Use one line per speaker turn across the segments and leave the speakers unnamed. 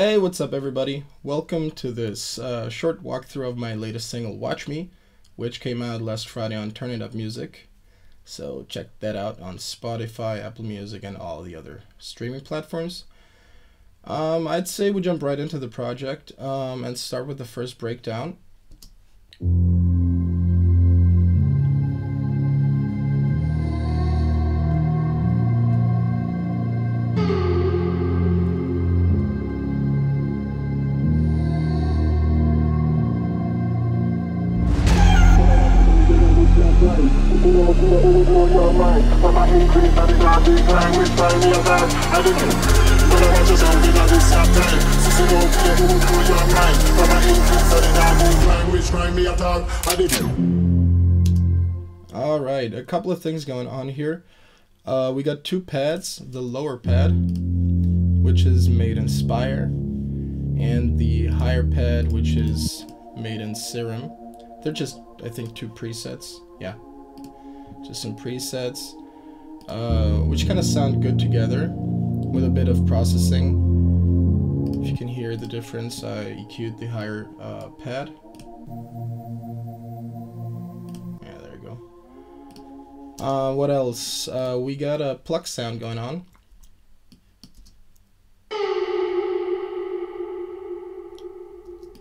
Hey, what's up everybody? Welcome to this short walkthrough of my latest single, Watch Me, which came out last Friday on Turn It Up Music. So check that out on Spotify, Apple Music, and all the other streaming platforms. I'd say we jump right into the project and start with the first breakdown. Alright, a couple of things going on here. We got two pads, the lower pad, which is made in Spire, and the higher pad, which is made in Serum. They're just, I think, two presets. Yeah, just some presets, which kind of sound good together with a bit of processing. If you can hear the difference, I EQ'd the higher pad. Yeah, there you go. What else? We got a pluck sound going on.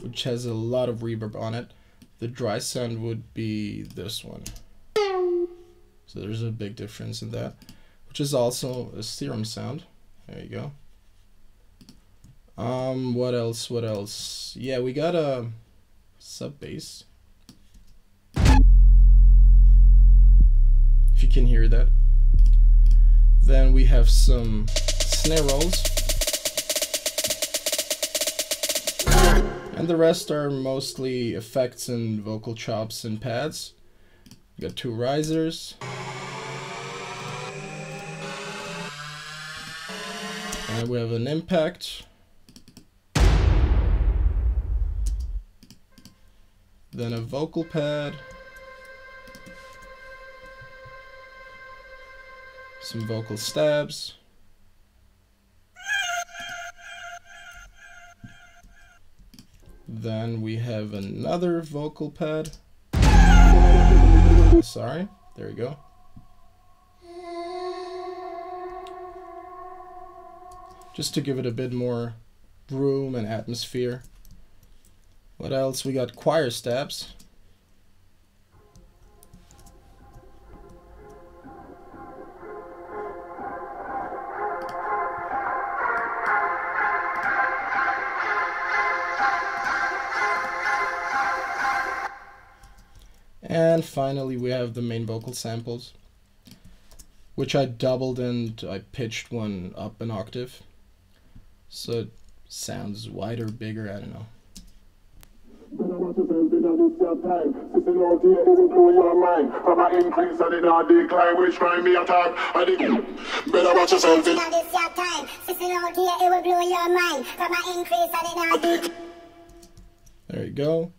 Which has a lot of reverb on it. The dry sound would be this one. So there's a big difference in that. Which is also a Serum sound. There you go. What else? What else? Yeah, we got a sub bass. If you can hear that. Then we have some snare rolls. And the rest are mostly effects and vocal chops and pads. We got two risers. And we have an impact. Then a vocal pad. Some vocal stabs. Then we have another vocal pad. Sorry, there we go. Just to give it a bit more room and atmosphere. What else? We got choir stabs. And finally we have the main vocal samples, which I doubled and I pitched one up an octave. So it sounds wider, bigger, I don't know. There you go.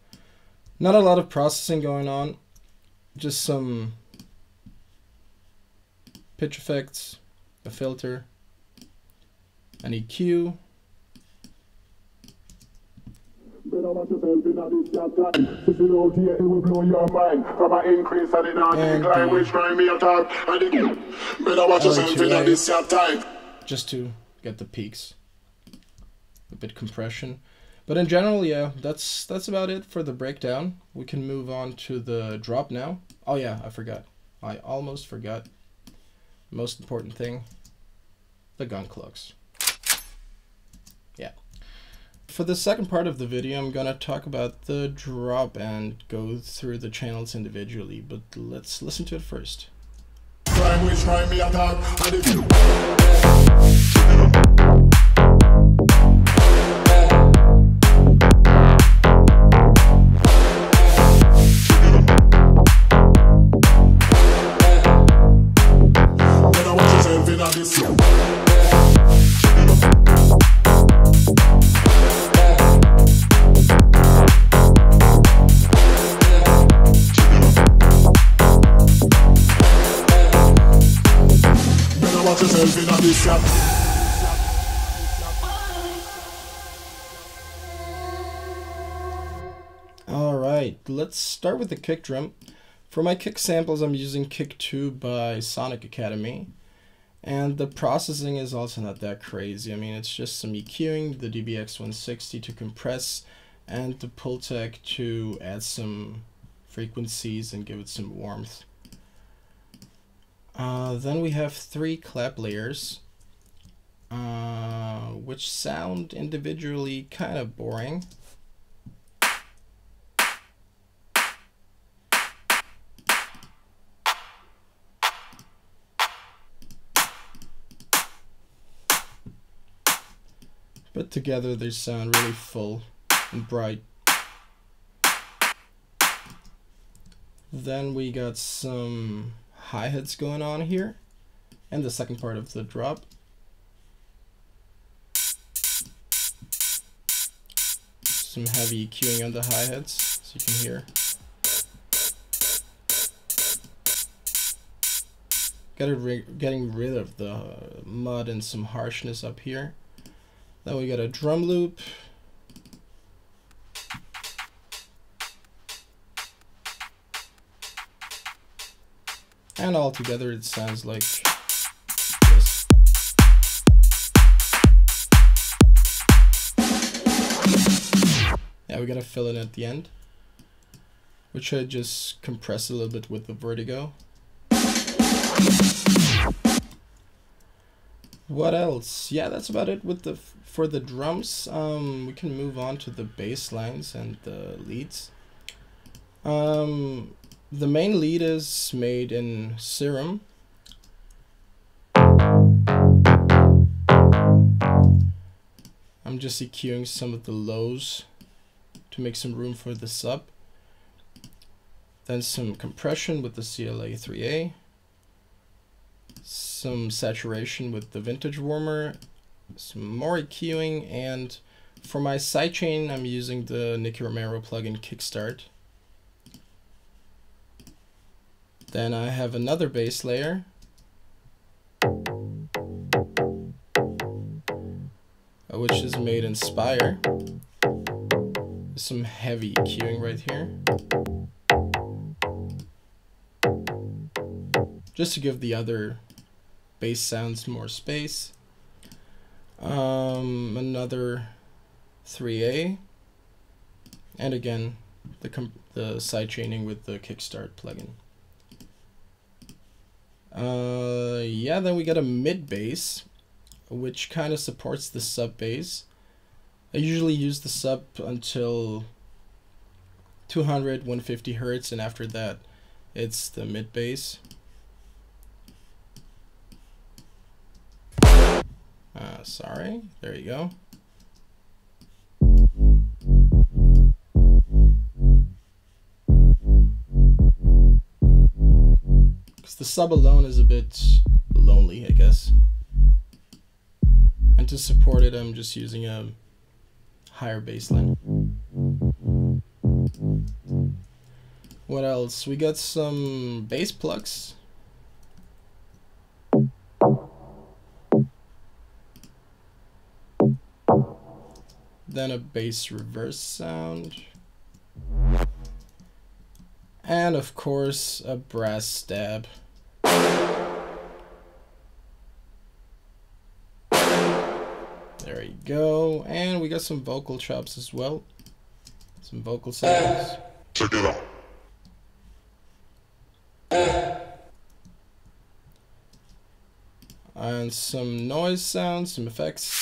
Not a lot of processing going on, just some pitch effects, a filter, an EQ. Just to get the peaks, a bit compression. But in general, yeah, that's about it for the breakdown. We can move on to the drop now. Oh yeah, I forgot. I almost forgot. Most important thing, the gun clucks. Yeah. For the second part of the video, I'm gonna talk about the drop and go through the channels individually, but let's listen to it first. let's start with the kick drum. For my kick samples, I'm using Kick 2 by Sonic Academy. And the processing is also not that crazy. I mean, it's just some EQing, the DBX 160 to compress, and the Pultec to add some frequencies and give it some warmth. Then we have 3 clap layers, which sound individually kind of boring. But together they sound really full and bright. Then we got some hi-hats going on here, and the second part of the drop. Some heavy EQing on the hi-hats, so you can hear. Getting rid of the mud and some harshness up here. Then we got a drum loop. And all together it sounds like this. Yeah, we gotta fill it at the end, which I just compress a little bit with the vertigo. What else? Yeah, that's about it with for the drums. We can move on to the bass lines and the leads. The main lead is made in Serum. I'm just EQing some of the lows to make some room for the sub. Then some compression with the CLA 3A. Some saturation with the Vintage Warmer. Some more EQing, and for my sidechain I'm using the Nicky Romero plugin Kickstart. Then I have another bass layer, which is made in Spire. Some heavy EQing right here, just to give the other bass sounds more space. Another 3A, and again the sidechaining with the Kickstart plugin. Yeah, then we got a mid bass, which kind of supports the sub bass. I usually use the sub until 200, 150 hertz, and after that it's the mid bass. Sorry, there you go. Because the sub alone is a bit lonely, I guess. And to support it, I'm just using a higher bassline. What else? We got some bass plugs. Then a bass reverse sound. And of course, a brass stab. There you go. And we got some vocal chops as well. Some vocal sounds.
Check it out.
And some noise sounds, some effects.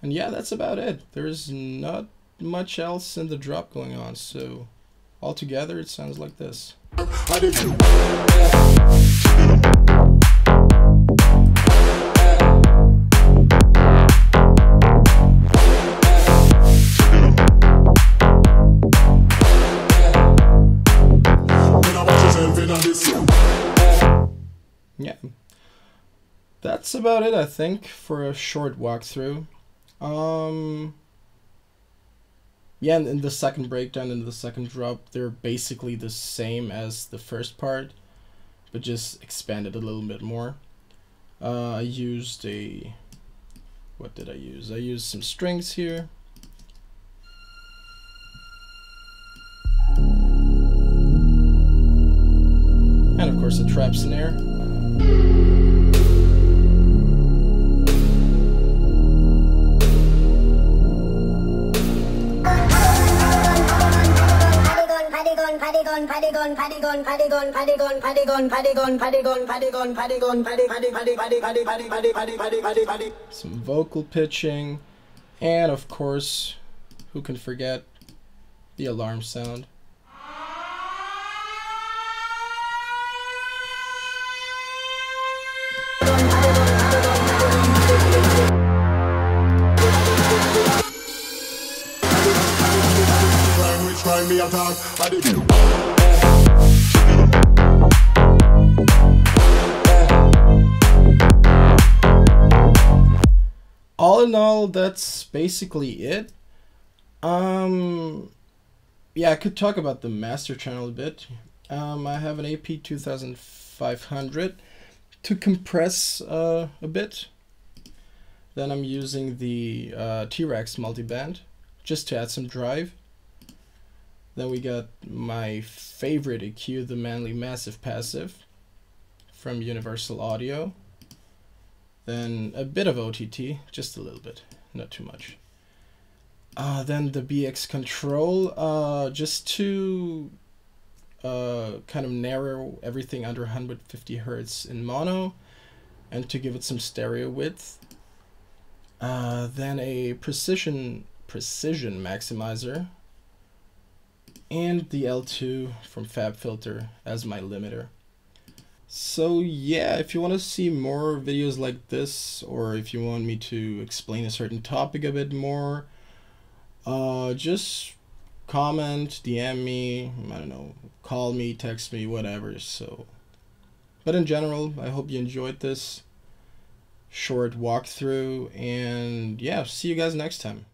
And yeah, that's about it. There's not much else in the drop going on, so altogether it sounds like this. Yeah, that's about it, I think, for a short walkthrough. Yeah, and in the second breakdown and the second drop, they're basically the same as the first part, but just expanded a little bit more. I used what did I use? I used some strings here, course a trap snare. Some vocal pitching, and of course, who can forget the alarm sound. All in all, that's basically it. Yeah, I could talk about the master channel a bit. I have an AP 2500 to compress a bit. Then I'm using the T-Rex multiband just to add some drive. Then we got my favorite EQ, the Manly Massive Passive from Universal Audio. Then a bit of OTT, just a little bit, not too much. Then the BX Control, just to kind of narrow everything under 150 Hertz in mono and to give it some stereo width. Then a precision maximizer and the L2 from FabFilter as my limiter. So yeah, if you want to see more videos like this, or if you want me to explain a certain topic a bit more, just comment, DM me, I don't know, call me, text me, whatever. So, but in general, I hope you enjoyed this short walkthrough, and yeah, see you guys next time.